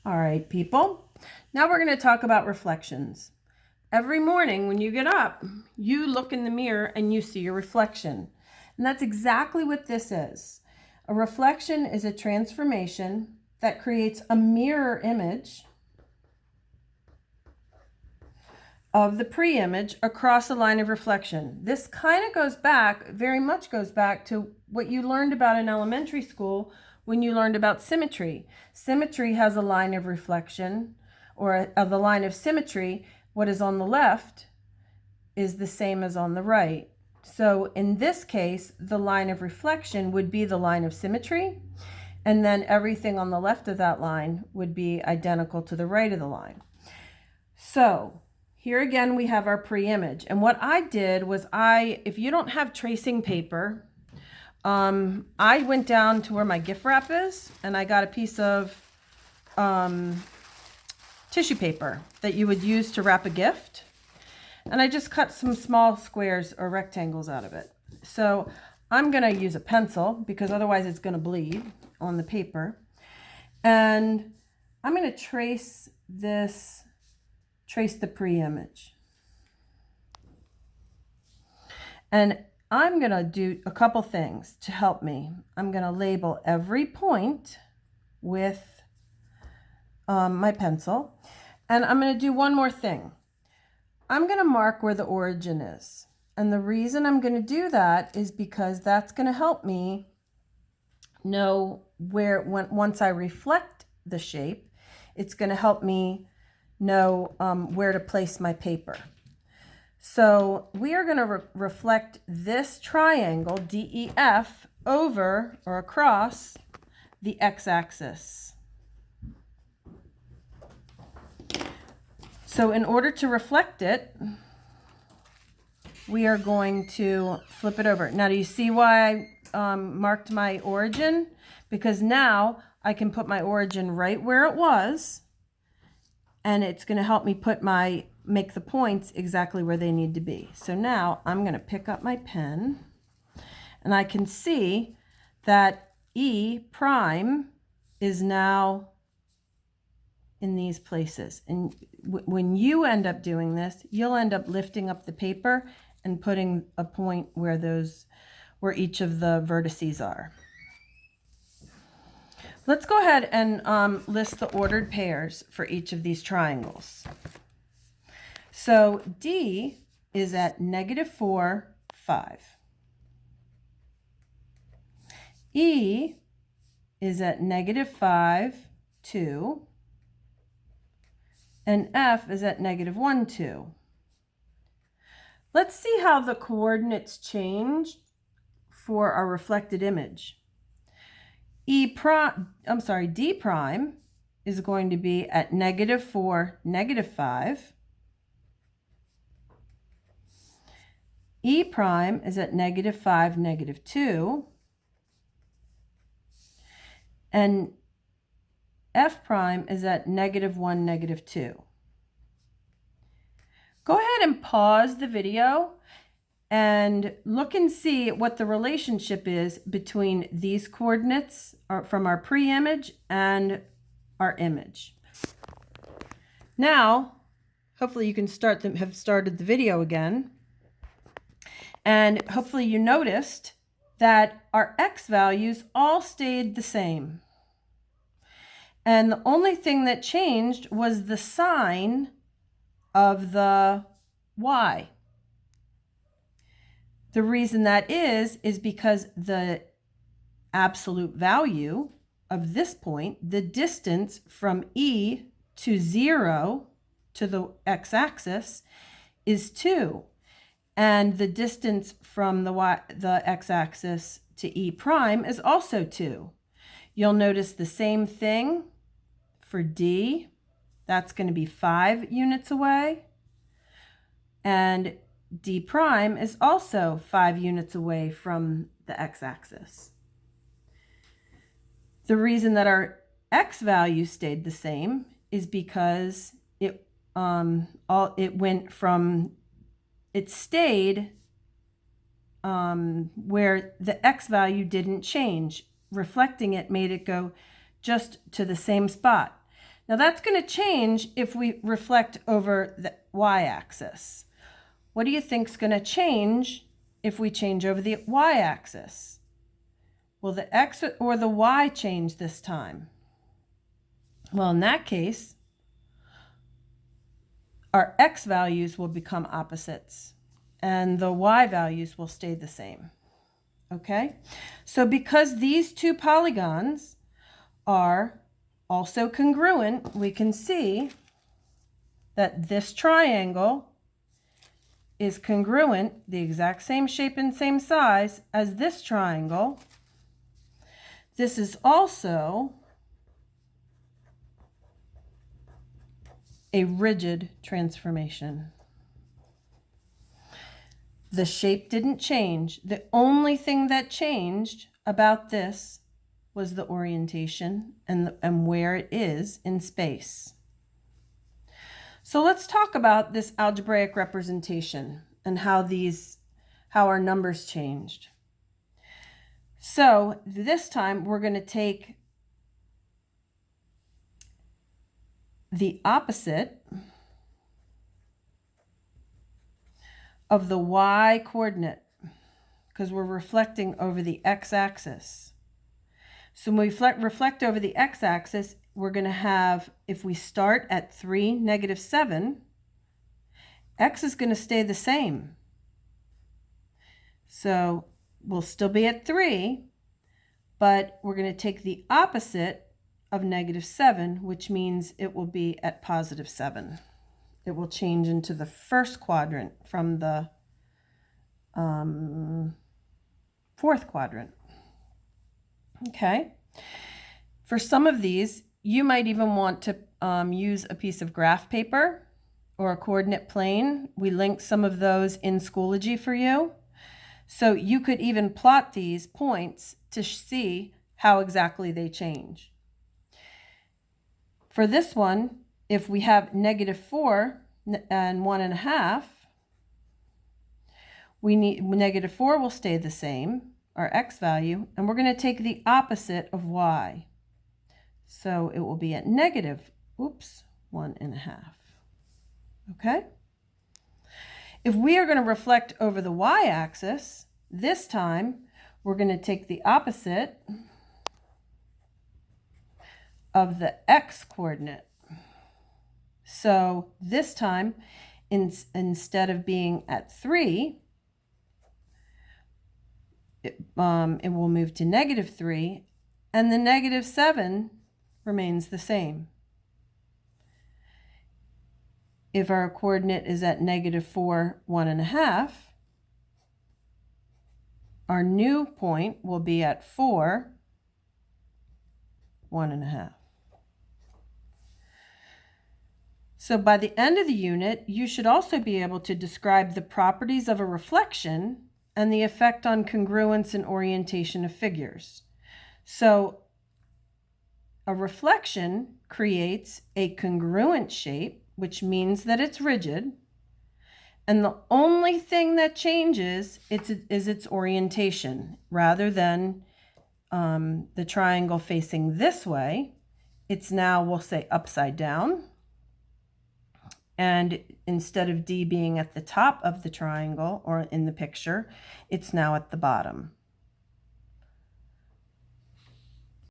All right, people. Now we're going to talk about reflections. Every morning when you get up, you look in the mirror and you see your reflection. And that's exactly what this is. A reflection is a transformation that creates a mirror image of the pre-image across a line of reflection. This kind of goes back, very much goes back to what you learned about in elementary school when you learned about symmetry. Symmetry has a line of reflection, or the line of symmetry. What is on the left is the same as on the right. So in this case, the line of reflection would be the line of symmetry, and then everything on the left of that line would be identical to the right of the line. So here again, we have our pre-image. And what I did was if you don't have tracing paper, I went down to where my gift wrap is and I got a piece of tissue paper that you would use to wrap a gift. And I just cut some small squares or rectangles out of it. So I'm going to use a pencil because otherwise it's going to bleed on the paper. And I'm going to trace the pre-image. And I'm going to do a couple things to help me. I'm going to label every point with my pencil. And I'm going to do one more thing. I'm going to mark where the origin is. And the reason I'm going to do that is because that's going to help me know once I reflect the shape, it's going to help me know where to place my paper. So we are going to reflect this triangle DEF over or across the x-axis. So in order to reflect it, we are going to flip it over. Now, do you see why I marked my origin? Because now I can put my origin right where it was, and it's going to help me make the points exactly where they need to be. So now I'm going to pick up my pen, and I can see that E prime is now in these places. And when you end up doing this, you'll end up lifting up the paper and putting a point where each of the vertices are. Let's go ahead and list the ordered pairs for each of these triangles. So D is at -4, 5. E is at -5, 2. And F is at -1, 2. Let's see how the coordinates change for our reflected image. D prime is going to be at -4, -5. E prime is at -5, -2. And F prime is at -1, -2. Go ahead and pause the video and look and see what the relationship is between these coordinates from our pre-image and our image. Now, hopefully you can have started the video again. And hopefully you noticed that our X values all stayed the same. And the only thing that changed was the sign of the Y. The reason that is because the absolute value of this point, the distance from E to 0 to the x-axis is 2. And the distance from the x-axis to E prime is also 2. You'll notice the same thing for D. That's going to be 5 units away. And D prime is also 5 units away from the x-axis. The reason that our X value stayed the same is because it stayed where the X value didn't change. Reflecting it made it go just to the same spot. Now that's going to change if we reflect over the y-axis. What do you think is going to change if we change over the y-axis? Will the x or the y change this time? Well, in that case, our x values will become opposites and the y values will stay the same. Okay? So because these two polygons are also congruent, we can see that this triangle is congruent, the exact same shape and same size as this triangle. This is also a rigid transformation. The shape didn't change. The only thing that changed about this was the orientation and where it is in space. So let's talk about this algebraic representation and how our numbers changed. So this time we're going to take the opposite of the y coordinate because we're reflecting over the x-axis. So when we reflect over the x-axis, we're going to have, if we start at 3, -7, x is going to stay the same. So we'll still be at 3, but we're going to take the opposite of -7, which means it will be at +7. It will change into the first quadrant from the fourth quadrant. Okay. For some of these, you might even want to use a piece of graph paper or a coordinate plane. We linked some of those in Schoology for you. So you could even plot these points to see how exactly they change. For this one, if we have -4 and 1.5, we need -4 will stay the same, our x value, and we're going to take the opposite of y. So it will be at -1.5. Okay? If we are going to reflect over the y-axis, this time we're going to take the opposite of the x coordinate. So this time, instead of being at 3, it will move to -3, and the -7 remains the same. If our coordinate is at -4, 1.5, our new point will be at 4, 1.5. So by the end of the unit, you should also be able to describe the properties of a reflection and the effect on congruence and orientation of figures. So a reflection creates a congruent shape, which means that it's rigid, and the only thing that changes is its orientation. Rather than the triangle facing this way, it's now, we'll say, upside down. And instead of D being at the top of the triangle or in the picture, it's now at the bottom.